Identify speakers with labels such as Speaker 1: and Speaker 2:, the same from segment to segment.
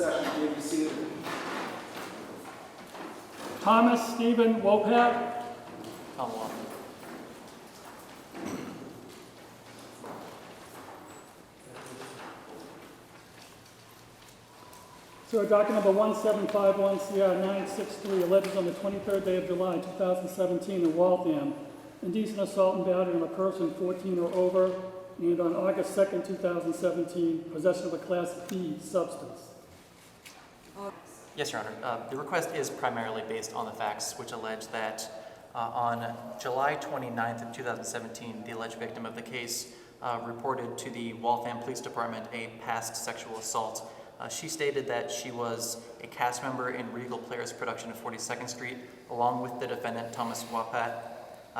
Speaker 1: session. You may be seated.
Speaker 2: Thomas Stephen Wopat.
Speaker 3: Tom Wopat.
Speaker 2: So document number 1751 CR 963 alleges on the 23rd day of July 2017 in Waltham, indecent assault and battery on a person 14 or over, and on August 2nd, 2017, possession of a Class B substance.
Speaker 3: Yes, Your Honor. The request is primarily based on the facts which allege that on July 29th of 2017, the alleged victim of the case reported to the Waltham Police Department a past sexual assault. She stated that she was a cast member in Reagle Players' production of 42nd Street, along with the defendant, Tom Wopat.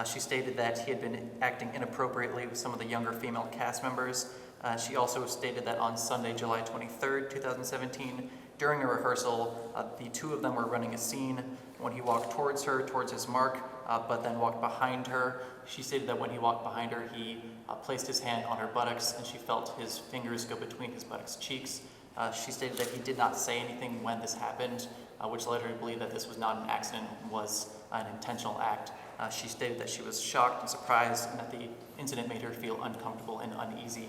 Speaker 3: She stated that he had been acting inappropriately with some of the younger female cast members. She also stated that on Sunday, July 23rd, 2017, during a rehearsal, the two of them were running a scene. When he walked towards her, towards his mark, but then walked behind her, she stated that when he walked behind her, he placed his hand on her buttocks, and she felt his fingers go between his buttocks cheeks. She stated that he did not say anything when this happened, which led her to believe that this was not an accident, was an intentional act. She stated that she was shocked and surprised and that the incident made her feel uncomfortable and uneasy.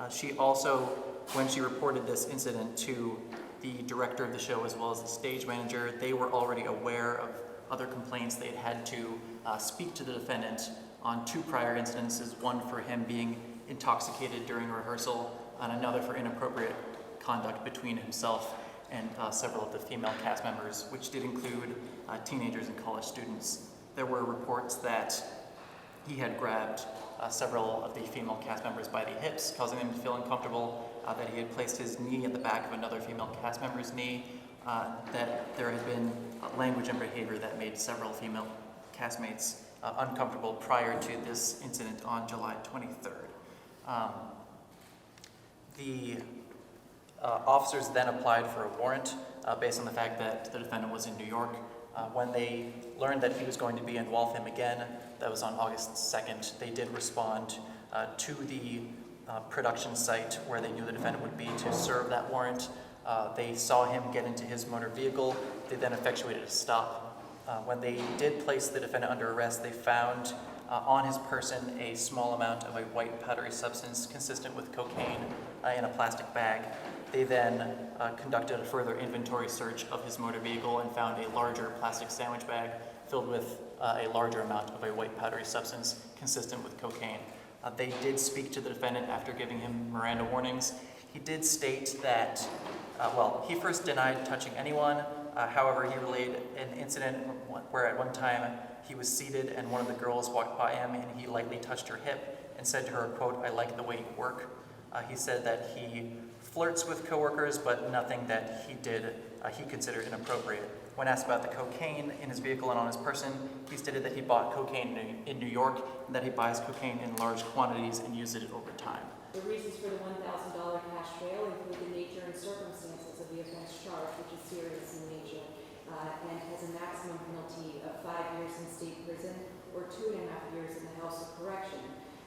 Speaker 3: She also, when she reported this incident to the director of the show as well as the stage manager, they were already aware of other complaints. They had to speak to the defendant on two prior incidences, one for him being intoxicated during rehearsal and another for inappropriate conduct between himself and several of the female cast members, which did include teenagers and college students. There were reports that he had grabbed several of the female cast members by the hips, causing them to feel uncomfortable, that he had placed his knee at the back of another female cast member's knee, that there had been language and behavior that made several female castmates uncomfortable prior to this incident on July 23rd. The officers then applied for a warrant based on the fact that the defendant was in New York. When they learned that he was going to be in Waltham again, that was on August 2nd, they did respond to the production site where they knew the defendant would be to serve that warrant. They saw him get into his motor vehicle. They then effectuated a stop. When they did place the defendant under arrest, they found on his person a small amount of a white powdery substance consistent with cocaine in a plastic bag. They then conducted a further inventory search of his motor vehicle and found a larger plastic sandwich bag filled with a larger amount of a white powdery substance consistent with cocaine. They did speak to the defendant after giving him Miranda warnings. He did state that, he first denied touching anyone. However, he relayed an incident where at one time he was seated and one of the girls walked by him and he lightly touched her hip and said to her, quote, "I like the way you work." He said that he flirts with coworkers, but nothing that he did he considered inappropriate. When asked about the cocaine in his vehicle and on his person, he stated that he bought cocaine in New York and that he buys cocaine in large quantities and uses it over time.
Speaker 4: The reasons for the $1,000 cash bail include the nature and circumstances of the offense charged, which is serious in nature, and has a maximum penalty of 5 years in state prison or 2.5 years in the House of Correction.